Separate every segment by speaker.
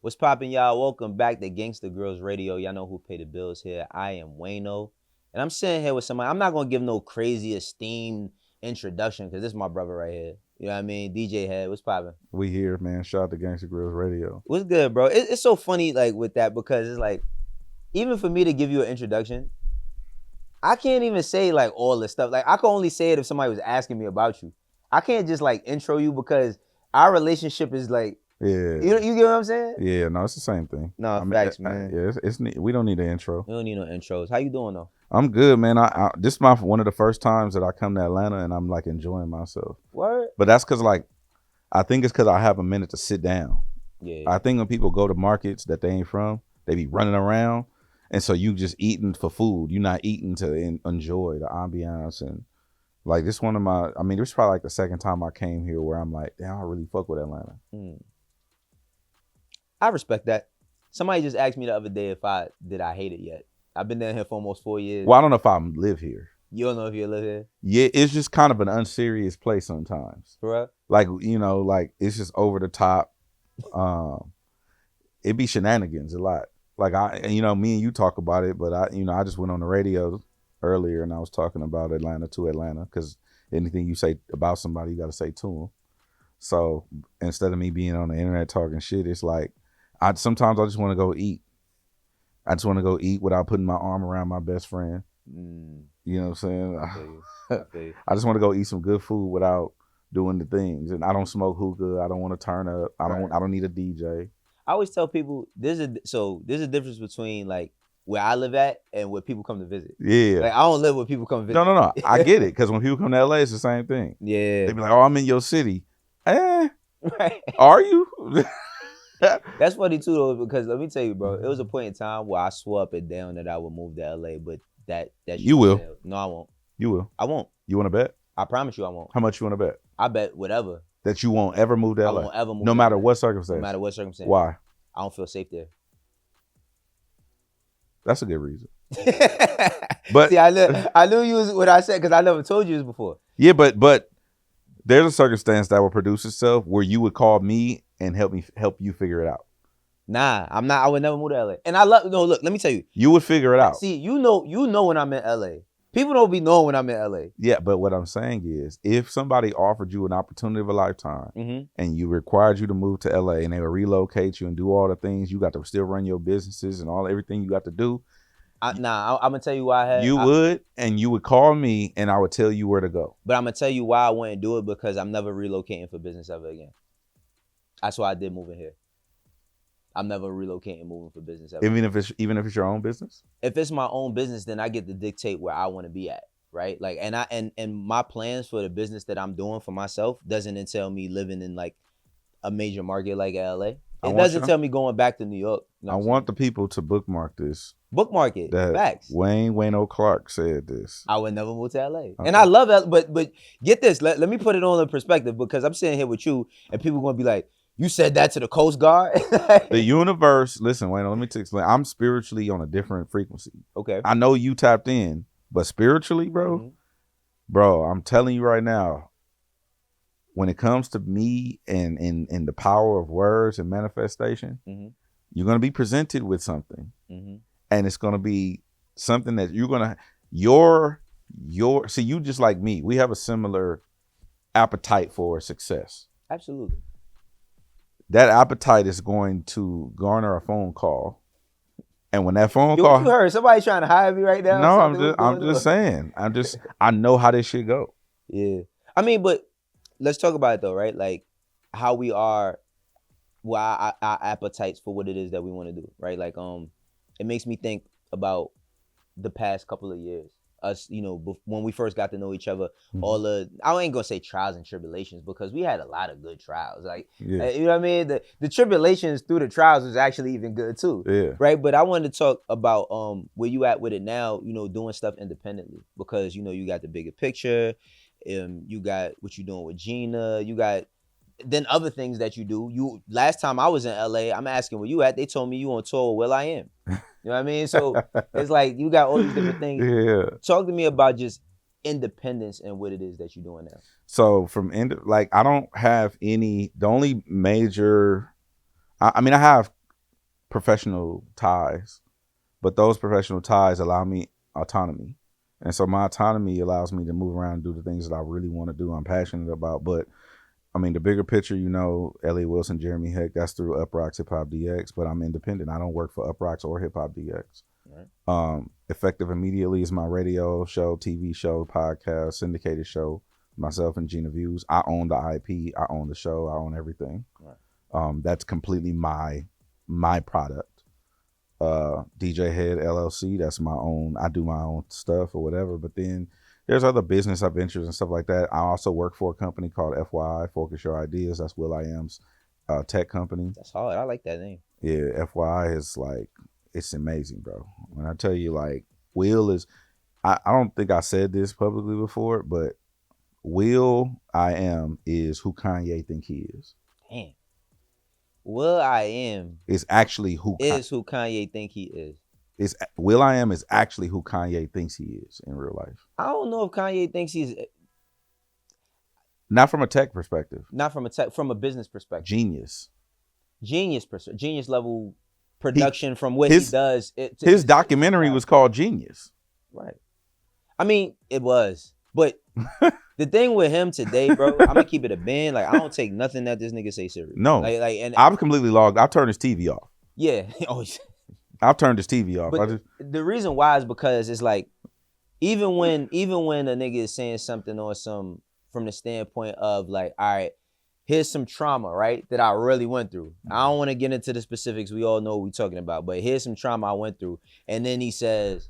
Speaker 1: What's poppin', y'all? Welcome back to Gangsta Grillz Radio. Y'all know who pay the bills here. I am Wayno. And I'm sitting here with somebody. I'm not going to give no crazy esteemed introduction because this is my brother right here. You know what I mean? DJ Head. What's poppin'?
Speaker 2: We here, man. Shout out to Gangsta Grillz Radio.
Speaker 1: What's good, bro? It's so funny like with that because it's like, even for me to give you an introduction, I can't even say like all this stuff. Like I can only say it if somebody was asking me about you. I can't just like intro you because our relationship is like,
Speaker 2: Yeah.
Speaker 1: you get what I'm saying?
Speaker 2: Yeah, no, it's the same thing.
Speaker 1: No, facts, man.
Speaker 2: Yeah, we don't need an intro.
Speaker 1: We don't need no intros. How you doing though?
Speaker 2: I'm good, man. This is one of the first times that I come to Atlanta and I'm like enjoying myself.
Speaker 1: Word?
Speaker 2: But that's because like, I think it's because I have a minute to sit down.
Speaker 1: Yeah.
Speaker 2: I think when people go to markets that they ain't from, they be running around. And so you just eating for food. You're not eating to enjoy the ambiance. And like this this was probably like the second time I came here where I'm like, damn, I really fuck with Atlanta.
Speaker 1: I respect that. Somebody just asked me the other day if I hate it yet. I've been down here for almost 4 years.
Speaker 2: Well, I don't know if I live here.
Speaker 1: You don't know if you live here?
Speaker 2: Yeah, it's just kind of an unserious place sometimes.
Speaker 1: Correct.
Speaker 2: Like, like it's just over the top. It be shenanigans a lot. Like me and you talk about it, but I just went on the radio earlier and I was talking about Atlanta to Atlanta because anything you say about somebody, you got to say to them. So instead of me being on the internet talking shit, it's like, sometimes I just want to go eat. I just want to go eat without putting my arm around my best friend. You know what I'm saying? I just want to go eat some good food without doing the things. And I don't smoke hookah. I don't want to turn up. I don't need a DJ.
Speaker 1: I always tell people there's a difference between like where I live at and where people come to visit.
Speaker 2: Yeah.
Speaker 1: Like I don't live where people come to visit.
Speaker 2: No. I get it. Because when people come to LA, it's the same thing.
Speaker 1: Yeah.
Speaker 2: They be like, oh, I'm in your city.
Speaker 1: Right.
Speaker 2: Are you?
Speaker 1: That's funny too though, because let me tell you, bro, it was a point in time where I swore up and down that I would move to LA, but that
Speaker 2: you will.
Speaker 1: Failed. No, I won't.
Speaker 2: You will.
Speaker 1: I won't.
Speaker 2: You want to bet?
Speaker 1: I promise you I won't.
Speaker 2: How much you want to bet?
Speaker 1: I bet whatever.
Speaker 2: That you won't ever move to LA?
Speaker 1: I won't ever move
Speaker 2: no
Speaker 1: to
Speaker 2: matter
Speaker 1: LA.
Speaker 2: what circumstance?
Speaker 1: No matter what circumstance.
Speaker 2: Why?
Speaker 1: I don't feel safe there.
Speaker 2: That's a good reason. But
Speaker 1: see, I knew you was what I said because I never told you this before.
Speaker 2: Yeah, but there's a circumstance that will produce itself where you would call me and help you figure it out.
Speaker 1: Nah, I'm not. I would never move to LA. And look, let me tell you.
Speaker 2: You would figure it out.
Speaker 1: See, you know when I'm in LA. People don't be knowing when I'm in LA.
Speaker 2: Yeah, but what I'm saying is if somebody offered you an opportunity of a lifetime and you required you to move to LA and they would relocate you and do all the things, you got to still run your businesses and everything you got to do.
Speaker 1: I'm going to tell you why
Speaker 2: you would call me and I would tell you where to go.
Speaker 1: But I'm going to tell you why I wouldn't do it because I'm never relocating for business ever again. That's why I did move in here. I'm never relocating, moving for business ever.
Speaker 2: Even if it's your own business?
Speaker 1: If it's my own business, then I get to dictate where I want to be at, right? Like, and my plans for the business that I'm doing for myself doesn't entail me living in like a major market like LA. It doesn't tell me going back to New York. You know
Speaker 2: I want the people to bookmark this.
Speaker 1: Bookmark it. Facts.
Speaker 2: Wayno Clark said this.
Speaker 1: I would never move to LA. Okay. And I love LA, but get this. Let me put it all in perspective because I'm sitting here with you and people are going to be like, you said that to the Coast Guard?
Speaker 2: The universe, listen, Wayno, let me explain. I'm spiritually on a different frequency.
Speaker 1: Okay.
Speaker 2: I know you tapped in, but spiritually, bro, I'm telling you right now, when it comes to me and the power of words and manifestation, you're going to be presented with something. And it's going to be something that you're going to, see, you just like me, we have a similar appetite for success.
Speaker 1: Absolutely.
Speaker 2: That appetite is going to garner a phone call. And when that phone call,
Speaker 1: you heard somebody trying to hire me right now?
Speaker 2: No, I'm just saying. I know how this shit go.
Speaker 1: Yeah. I mean, but let's talk about it though, right? Like how we are, our appetites for what it is that we want to do, right? Like, it makes me think about the past couple of years. Us, when we first got to know each other, I ain't gonna say trials and tribulations because we had a lot of good trials. Like, you know what I mean? The tribulations through the trials was actually even good too.
Speaker 2: Yeah.
Speaker 1: Right. But I wanted to talk about where you at with it now, doing stuff independently because, you got the bigger picture. You got what you're doing with Gina. You got then other things that you do. Last time I was in LA, I'm asking where you at. They told me you on tour with Will.I.Am. You know what I mean? So it's like you got all these different things.
Speaker 2: Yeah.
Speaker 1: Talk to me about just independence and what it is that you're doing now.
Speaker 2: So I don't have any. The only major, I have professional ties, but those professional ties allow me autonomy. And so my autonomy allows me to move around and do the things that I really want to do, I'm passionate about. But I mean, the bigger picture, Elliot Wilson, Jeremy Heck, that's through Uproxx Hip Hop DX, but I'm independent. I don't work for Uproxx or Hip Hop DX. Right. Effective Immediately is my radio show, TV show, podcast, syndicated show. Myself and Gina Views. I own the IP. I own the show. I own everything. Right. That's completely my product. DJ Head LLC. That's my own. I do my own stuff or whatever. But then there's other business ventures and stuff like that. I also work for a company called FYI, Focus Your Ideas. That's Will.I.Am's tech company.
Speaker 1: That's hard. I like that name.
Speaker 2: Yeah, FYI is like, it's amazing, bro. When I tell you, like, Will is, I don't think I said this publicly before, but Will.I.Am is who Kanye think he is.
Speaker 1: Damn. Will.I.Am
Speaker 2: is actually who
Speaker 1: Kanye think he is.
Speaker 2: Will.I.Am is actually who Kanye thinks he is in real life.
Speaker 1: I don't know if Kanye thinks he's.
Speaker 2: Not from a tech perspective.
Speaker 1: Not from from a business perspective.
Speaker 2: Genius
Speaker 1: level production from what he does.
Speaker 2: His documentary was called Genius.
Speaker 1: Right. I mean, it was, but the thing with him today, bro, I'm gonna keep it a band. Like, I don't take nothing that this nigga say serious.
Speaker 2: No, and I'm completely logged. I've turned his TV off.
Speaker 1: Yeah.
Speaker 2: I've turned his TV off.
Speaker 1: But the reason why is because it's like, even when a nigga is saying something on some, from the standpoint of like, all right, here's some trauma, right, that I really went through. I don't want to get into the specifics. We all know what we're talking about, but here's some trauma I went through. And then he says,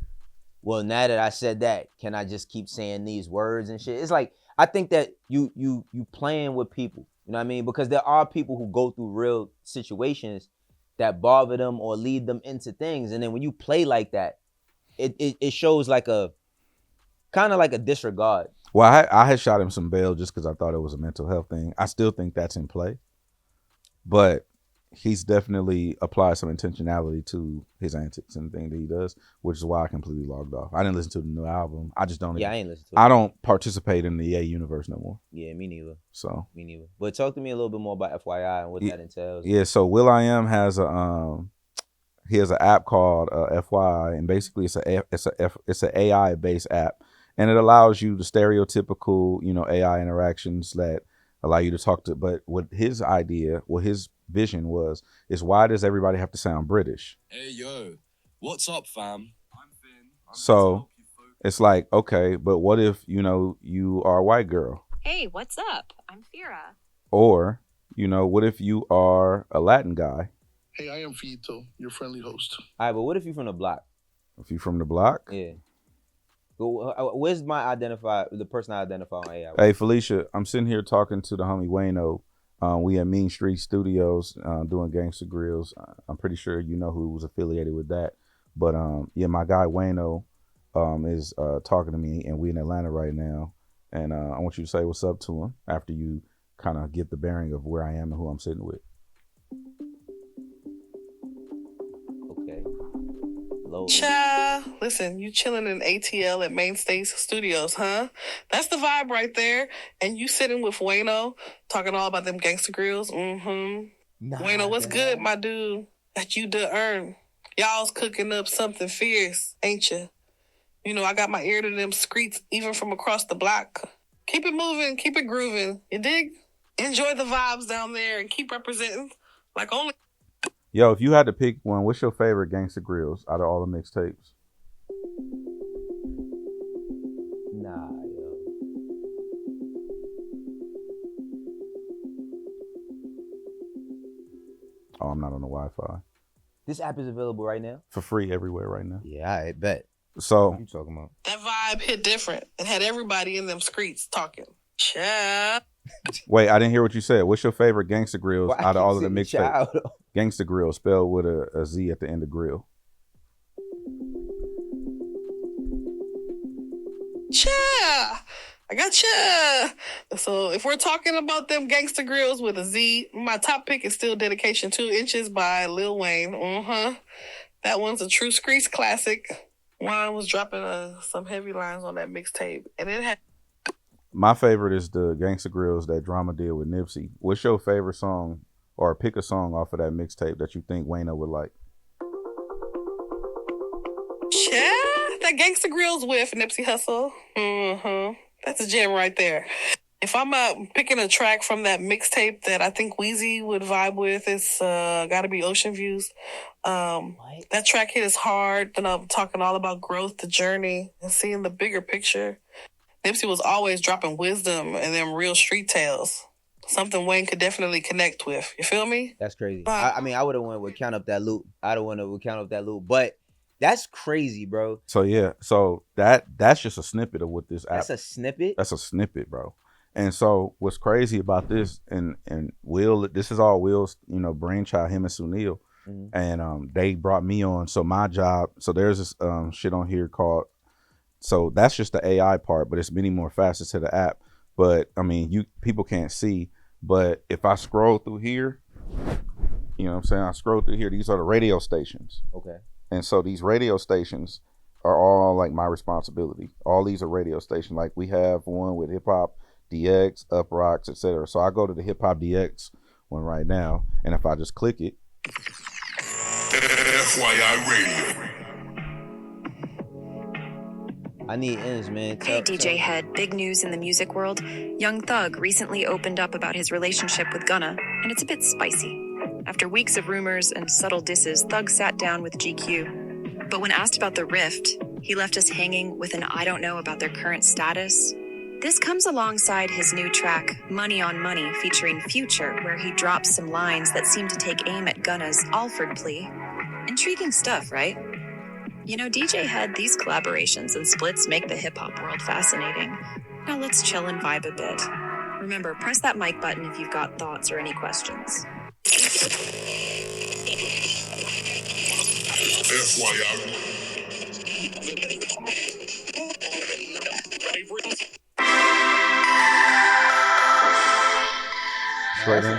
Speaker 1: well, now that I said that, can I just keep saying these words and shit? It's like, I think that you playing with people, you know what I mean? Because there are people who go through real situations that bother them or lead them into things. And then when you play like that, it shows like a, kind of like a disregard.
Speaker 2: Well, I had shot him some bail just because I thought it was a mental health thing. I still think that's in play. But he's definitely applied some intentionality to his antics and the thing that he does, which is why I completely logged off. I didn't listen to the new album. I just don't.
Speaker 1: Yeah, I ain't listened to it.
Speaker 2: I don't participate in the EA universe no more.
Speaker 1: Yeah, me neither.
Speaker 2: So
Speaker 1: me neither. But talk to me a little bit more about FYI and what that entails.
Speaker 2: Yeah, so Will.I.Am has he has an app called FYI, and basically it's an AI based app, and it allows you the stereotypical AI interactions that allow you to talk to. But what his vision is why does everybody have to sound British?
Speaker 3: Hey yo, what's up, fam? I'm Finn.
Speaker 2: So it's like, okay, but what if you are a white girl?
Speaker 4: Hey, what's up? I'm Fira.
Speaker 2: Or what if you are a Latin guy?
Speaker 5: Hey, I am Fito, your friendly host.
Speaker 1: All right, but what if you from the block?
Speaker 2: If you from the block?
Speaker 1: Yeah. Where's the person I identify on AI?
Speaker 2: Hey, Felicia, I'm sitting here talking to the homie Wayno. We at Mean Street Studios doing Gangsta Grillz. I'm pretty sure you know who was affiliated with that. But yeah, my guy Wayno is talking to me, and we in Atlanta right now. And I want you to say what's up to him after you kind of get the bearing of where I am and who I'm sitting with.
Speaker 1: Okay.
Speaker 6: Child, listen, you chilling in ATL at Mainstay Studios, huh? That's the vibe right there. And you sitting with Wayno, talking all about them Gangsta Grillz. Mm-hmm. Wayno, what's good, my dude? That you done earned. Y'all's cooking up something fierce, ain't you? I got my ear to them streets, even from across the block. Keep it moving, keep it grooving. You dig? Enjoy the vibes down there and keep representing like only.
Speaker 2: Yo, if you had to pick one, what's your favorite Gangsta Grillz out of all the mixtapes?
Speaker 1: Nah, yo.
Speaker 2: Oh, I'm not on the Wi-Fi.
Speaker 1: This app is available right now?
Speaker 2: For free everywhere right now.
Speaker 1: Yeah, I bet.
Speaker 2: So
Speaker 1: what you talking about?
Speaker 6: That vibe hit different and had everybody in them streets talking. Child.
Speaker 2: Wait, I didn't hear what you said. What's your favorite Gangsta Grillz out of all of the mixtapes? Gangsta Grillz, spelled with a Z at the end of grill.
Speaker 6: Cha! I gotcha. So if we're talking about them Gangsta Grillz with a Z, my top pick is still Dedication 2 Inches by Lil Wayne. That one's a true Screech classic. Wayne was dropping some heavy lines on that mixtape, and it had.
Speaker 2: My favorite is the Gangsta Grillz that Drama did with Nipsey. What's your favorite song, or pick a song off of that mixtape that you think Wayno would like?
Speaker 6: that Gangsta Grillz with Nipsey Hussle. That's a gem right there. If I'm picking a track from that mixtape that I think Weezy would vibe with, it's gotta be Ocean Views. That track hit is hard. Then I'm talking all about growth, the journey, and seeing the bigger picture. Nipsey was always dropping wisdom and them real street tales. Something Wayne could definitely connect with. You feel me?
Speaker 1: That's crazy. I mean, I would have went with Count Up That Loot. I'd have went with Count Up That Loot. But that's crazy, bro.
Speaker 2: So yeah, so that's just a snippet of what this app.
Speaker 1: That's a snippet?
Speaker 2: That's a snippet, bro. And so what's crazy about this, and Will, this is all Will's, brainchild, him and Sunil. Mm-hmm. And they brought me on. So my job, so there's this shit on here called, so that's just the AI part, but it's many more facets to the app. But I mean, people can't see, but if I scroll through here, you know what I'm saying? I scroll through here, these are the radio stations.
Speaker 1: Okay.
Speaker 2: And so these radio stations are all like my responsibility. All these are radio stations. Like we have one with Hip Hop DX, Up Rocks, etc. So I go to the Hip Hop DX one right now, and if I just click it,
Speaker 3: FYI Radio.
Speaker 1: I need ends, man.
Speaker 4: Hey, DJ Head, big news in the music world. Young Thug recently opened up about his relationship with Gunna, and it's a bit spicy. After weeks of rumors and subtle disses, Thug sat down with GQ. But when asked about the rift, he left us hanging with an I don't know about their current status. This comes alongside his new track, Money on Money, featuring Future, where he drops some lines that seem to take aim at Gunna's Alford plea. Intriguing stuff, right? You know, DJ Head, these collaborations and splits make the hip-hop world fascinating. Now let's chill and vibe a bit. Remember, press that mic button if you've got thoughts or any questions.
Speaker 3: FYI.
Speaker 2: straight in.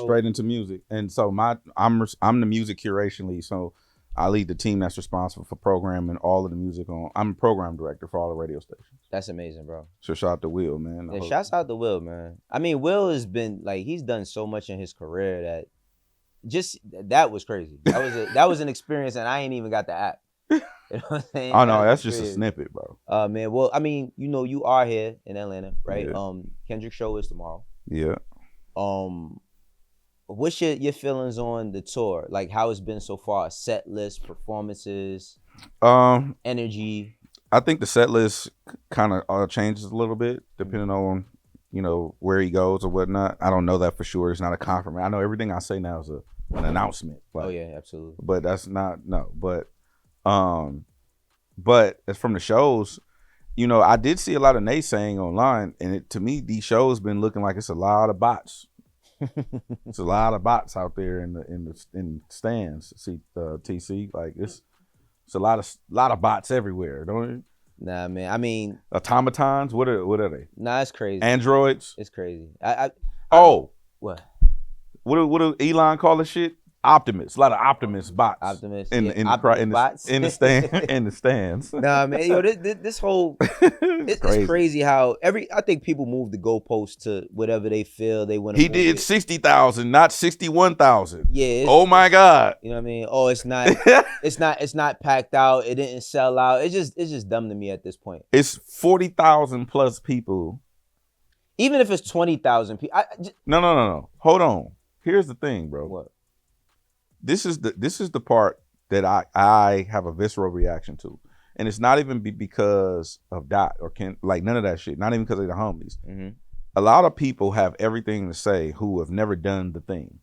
Speaker 2: Straight into music. And so I'm the music curation lead. So I lead the team that's responsible for programming all of the music on. I'm a program director for all the radio stations.
Speaker 1: That's amazing, bro.
Speaker 2: So shout out to Will, man.
Speaker 1: Yeah, shouts out to Will, man. I mean, Will has been he's done so much in his career that was crazy. That was an experience, and I ain't even got the app. You know what I'm saying?
Speaker 2: Oh no, that's just a snippet, bro.
Speaker 1: Man, well, I mean, you are here in Atlanta, right? Yeah. Kendrick's show is tomorrow.
Speaker 2: Yeah.
Speaker 1: What's your feelings on the tour? Like how it's been so far? Set list, performances, energy.
Speaker 2: I think the set list kind of changes a little bit depending on where he goes or whatnot. I don't know that for sure. It's not a confirmation. I know everything I say now is an announcement.
Speaker 1: Oh yeah, absolutely.
Speaker 2: But that's not But as from the shows, I did see a lot of naysaying online, and to me, these shows been looking like it's a lot of bots. It's a lot of bots out there in the stands. See TC, like it's a lot of bots everywhere, don't it?
Speaker 1: Nah, man. I mean,
Speaker 2: automatons. What are they?
Speaker 1: Nah, it's crazy.
Speaker 2: Androids.
Speaker 1: It's crazy.
Speaker 2: What do Elon call this shit? Optimists. A lot of Optimus bots.
Speaker 1: Optimists.
Speaker 2: In the stands.
Speaker 1: Nah, man. This whole it's crazy how I think people move the goalpost to whatever they feel they want to.
Speaker 2: He did 60,000, not 61,000.
Speaker 1: Yeah.
Speaker 2: Oh my God.
Speaker 1: You know what I mean? Oh, it's not. it's not packed out. It didn't sell out. It's just dumb to me at this point.
Speaker 2: It's 40,000 plus people.
Speaker 1: Even if it's 20,000 people.
Speaker 2: No. Hold on. Here's the thing, bro.
Speaker 1: What?
Speaker 2: This is the part that I have a visceral reaction to, and it's not even because of Dot or Ken, like none of that shit. Not even because of the homies.
Speaker 1: Mm-hmm.
Speaker 2: A lot of people have everything to say who have never done the thing,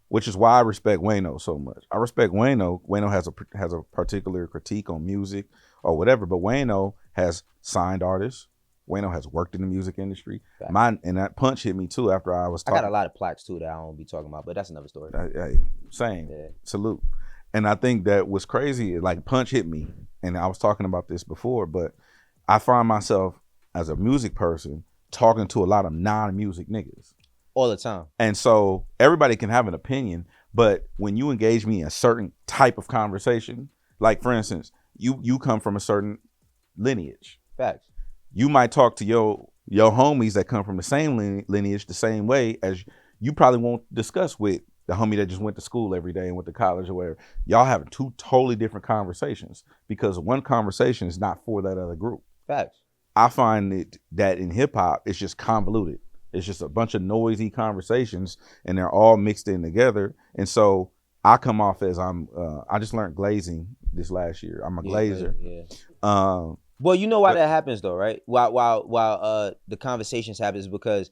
Speaker 2: which is why I respect Wayno so much. I respect Wayno. Wayno has a particular critique on music or whatever, but Wayno has signed artists. Wayno has worked in the music industry. And that punch hit me too after I was talking.
Speaker 1: I got a lot of plaques too that I won't be talking about, but that's another story.
Speaker 2: Same.
Speaker 1: Yeah.
Speaker 2: Salute. And I think that was crazy. Like punch hit me. And I was talking about this before, but I find myself as a music person talking to a lot of non-music niggas.
Speaker 1: All the time.
Speaker 2: And so everybody can have an opinion, but when you engage me in a certain type of conversation, like for instance, you come from a certain lineage.
Speaker 1: Facts.
Speaker 2: You might talk to your homies that come from the same lineage the same way as you probably won't discuss with the homie that just went to school every day and went to college or whatever. Y'all having two totally different conversations because one conversation is not for that other group.
Speaker 1: Facts.
Speaker 2: I find that in hip hop, it's just convoluted. It's just a bunch of noisy conversations and they're all mixed in together. And so I come off as I just learned glazing this last year. I'm a glazer.
Speaker 1: Yeah. Well, you know why that happens though, right? While the conversations happens because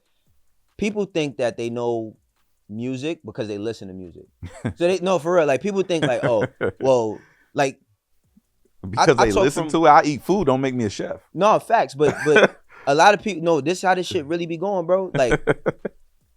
Speaker 1: people think that they know music because they listen to music. So they no for real. Like people think like, oh, well, like
Speaker 2: because they listen to it. I eat food. Don't make me a chef.
Speaker 1: No facts, but a lot of people know this is how this shit really be going, bro. Like,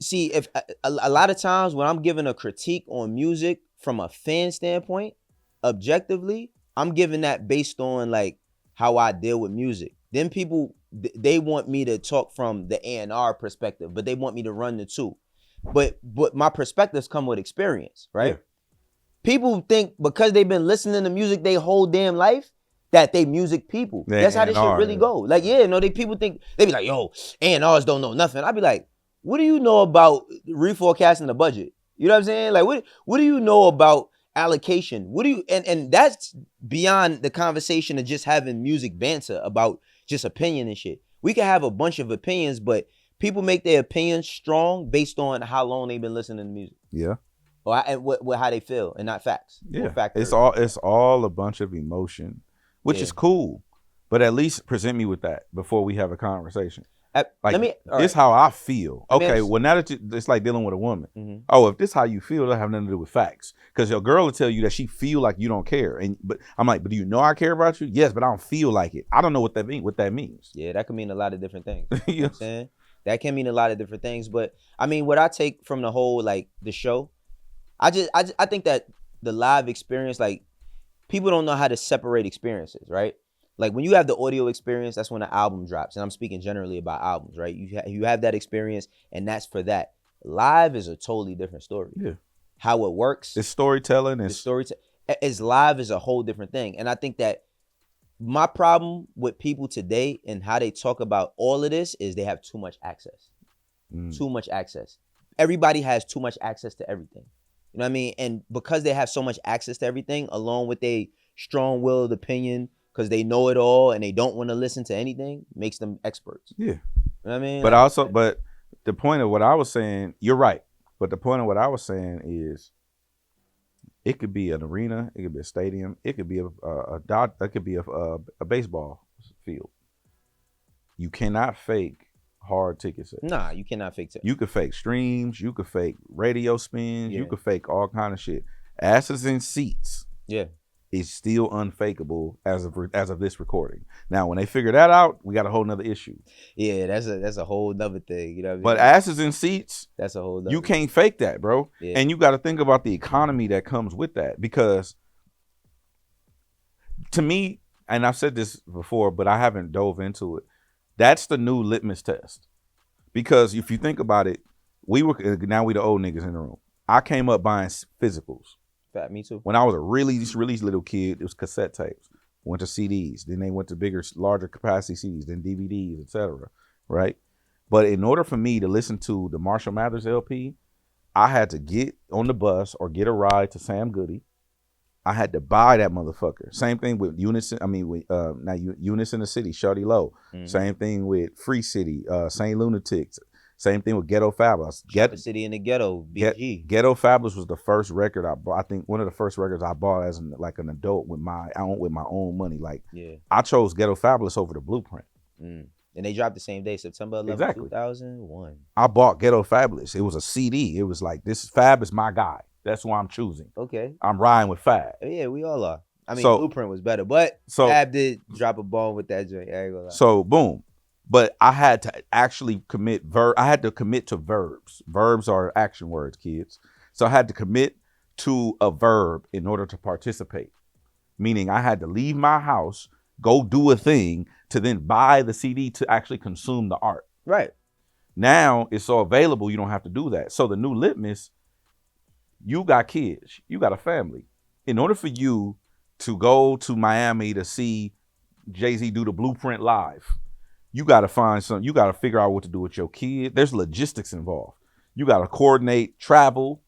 Speaker 1: see, if a lot of times when I'm giving a critique on music from a fan standpoint, objectively, I'm giving that based on like how I deal with music. Then people they want me to talk from the A&R perspective, but they want me to run the two. But my perspectives come with experience, right? Yeah. People think because they've been listening to music their whole damn life that they music people. That's how this shit really go. Like, yeah, no, people think, they be like, yo, A&Rs don't know nothing. I'd be like, what do you know about reforecasting the budget? You know what I'm saying? Like, what do you know about allocation? What do you, and that's beyond the conversation of just having music banter about just opinion and shit. We can have a bunch of opinions, but people make their opinions strong based on how long they've been listening to music.
Speaker 2: Yeah.
Speaker 1: Or how they feel and not facts.
Speaker 2: Yeah. It's all a bunch of emotion, which is cool. But at least present me with that before we have a conversation. It's how I feel. Okay, well now that it's like dealing with a woman. Mm-hmm. Oh, if this how you feel, it'll have nothing to do with facts. Because your girl will tell you that she feel like you don't care, but I'm like, but do you know I care about you? Yes, but I don't feel like it. I don't know what that means.
Speaker 1: Yeah, that can mean a lot of different things. You know what I'm saying? That can mean a lot of different things. But I mean, what I take from the whole like the show, I think that the live experience, like people don't know how to separate experiences, right? Like when you have the audio experience, that's when the album drops. And I'm speaking generally about albums, right? You have that experience and that's for that. Live is a totally different story.
Speaker 2: Yeah.
Speaker 1: How it works.
Speaker 2: It's storytelling.
Speaker 1: It's live is a whole different thing. And I think that my problem with people today and how they talk about all of this is they have too much access. Too much access. Everybody has too much access to everything. You know what I mean? And because they have so much access to everything, along with a strong-willed opinion, because they know it all and they don't want to listen to anything, makes them experts.
Speaker 2: Yeah.
Speaker 1: You know what I mean?
Speaker 2: But the point of what I was saying, you're right. But the point of what I was saying is it could be an arena, it could be a stadium, it could be a baseball field. You cannot fake hard ticket sales.
Speaker 1: Nah, you cannot fake tickets.
Speaker 2: You could fake streams, you could fake radio spins, you could fake all kind of shit. Asses in seats.
Speaker 1: Yeah.
Speaker 2: Is still unfakeable as of this recording. Now, when they figure that out, we got a whole nother issue.
Speaker 1: Yeah, that's a whole nother thing. You know what I mean?
Speaker 2: But asses in seats,
Speaker 1: that's a whole nother
Speaker 2: you can't fake that, bro. Yeah. And you got to think about the economy that comes with that. Because to me, and I've said this before, but I haven't dove into it, that's the new litmus test. Because if you think about it, now we the old niggas in the room. I came up buying physicals.
Speaker 1: Me too.
Speaker 2: When I was a really little kid, it was cassette tapes. Went to CDs. Then they went to bigger, larger capacity CDs, then DVDs, etc. Right? But in order for me to listen to the Marshall Mathers LP, I had to get on the bus or get a ride to Sam Goody. I had to buy that motherfucker. Same thing with Unison. I mean, Unison in the City, Shawty Low. Mm-hmm. Same thing with Free City, Saint Lunatics. Same thing with Ghetto Fabulous.
Speaker 1: City in the Ghetto, BG.
Speaker 2: Ghetto Fabulous was the first record I bought. I think one of the first records I bought as an adult with my own money. Like, I chose Ghetto Fabulous over the Blueprint.
Speaker 1: And they dropped the same day, September 11th, 2001.
Speaker 2: I bought Ghetto Fabulous. It was a CD. It was like, this Fab is my guy. That's who I'm choosing.
Speaker 1: Okay.
Speaker 2: I'm riding with Fab.
Speaker 1: Yeah, we all are. I mean, Blueprint was better, but Fab did drop a ball with that joint. I ain't gonna lie.
Speaker 2: So, boom. But I had to actually I had to commit to verbs. Verbs are action words, kids. So I had to commit to a verb in order to participate. Meaning I had to leave my house, go do a thing, to then buy the CD to actually consume the art.
Speaker 1: Right.
Speaker 2: Now it's so available, you don't have to do that. So the new litmus, you got kids, you got a family. In order for you to go to Miami to see Jay-Z do the Blueprint live, you got to you got to figure out what to do with your kid. There's logistics involved. You got to coordinate travel,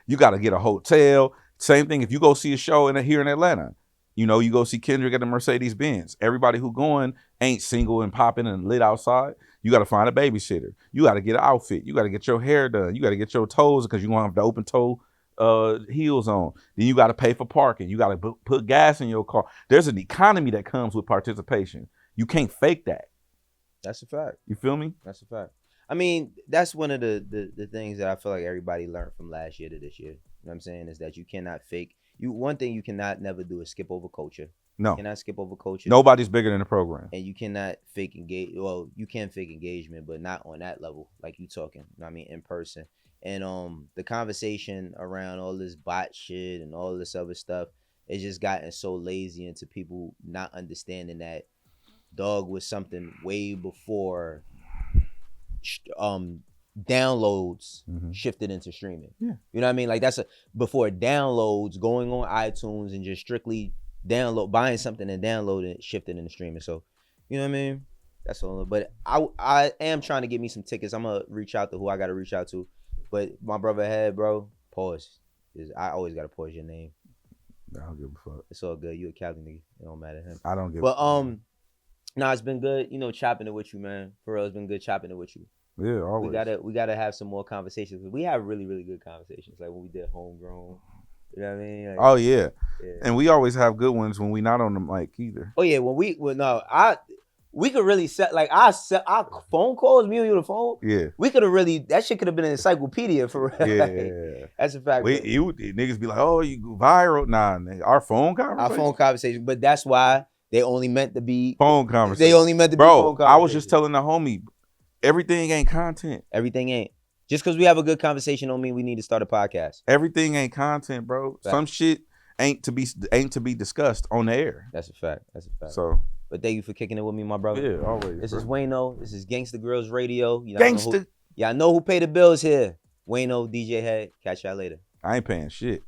Speaker 2: You got to get a hotel. Same thing if you go see a show here in Atlanta. You know, you go see Kendrick at the Mercedes-Benz. Everybody who going ain't single and popping and lit outside. You got to find a babysitter. You got to get an outfit. You got to get your hair done. You got to get your toes because you're going to have the open toe heels on. Then you got to pay for parking. You got to put gas in your car. There's an economy that comes with participation. You can't fake that.
Speaker 1: That's a fact.
Speaker 2: You feel me?
Speaker 1: That's a fact. I mean, that's one of the things that I feel like everybody learned from last year to this year. You know what I'm saying? Is that you cannot fake. One thing you cannot never do is skip over culture.
Speaker 2: No.
Speaker 1: You cannot skip over culture.
Speaker 2: Nobody's bigger than the program.
Speaker 1: And you cannot fake engage. Well, you can fake engagement, but not on that level, like you talking. You know what I mean? In person. And the conversation around all this bot shit and all this other stuff, it's just gotten so lazy into people not understanding that dog was something way before downloads shifted into streaming.
Speaker 2: Yeah.
Speaker 1: You know what I mean? Like before downloads going on iTunes and just strictly buying something and downloading it shifted into streaming. So, you know what I mean? That's all. But I am trying to get me some tickets. I'm gonna reach out to who I gotta reach out to. But my brother had, bro, pause. I always gotta pause your name.
Speaker 2: I don't give a fuck.
Speaker 1: It's all good. You a Cali nigga. It don't matter him.
Speaker 2: I don't give a fuck.
Speaker 1: But nah, it's been good, chopping it with you, man. For real, it's been good chopping it with you.
Speaker 2: Yeah, always.
Speaker 1: We gotta have some more conversations. We have really, really good conversations. Like when we did Homegrown. You know what I mean? Like,
Speaker 2: oh yeah. And we always have good ones when we not on the mic either.
Speaker 1: Oh yeah, we could really set like our phone calls, me and you on the phone.
Speaker 2: Yeah.
Speaker 1: We could have that shit could have been an encyclopedia for real.
Speaker 2: Yeah.
Speaker 1: Like, that's a fact.
Speaker 2: You niggas be like, oh, you go viral. Nah, nigga, our phone conversation.
Speaker 1: But that's why they only meant to be
Speaker 2: phone conversation.
Speaker 1: They only meant to be phone conversation.
Speaker 2: I was just telling the homie, everything ain't content.
Speaker 1: Everything ain't. Just because we have a good conversation don't mean we need to start a podcast.
Speaker 2: Everything ain't content, bro. Fact. Some shit ain't to be discussed on the air.
Speaker 1: That's a fact.
Speaker 2: So,
Speaker 1: but thank you for kicking it with me, my brother.
Speaker 2: Yeah, always.
Speaker 1: This is Wayno. This is Gangsta Grillz Radio.
Speaker 2: Gangsta.
Speaker 1: Y'all know who paid the bills here. Wayno, DJ Head. Catch y'all later.
Speaker 2: I ain't paying shit.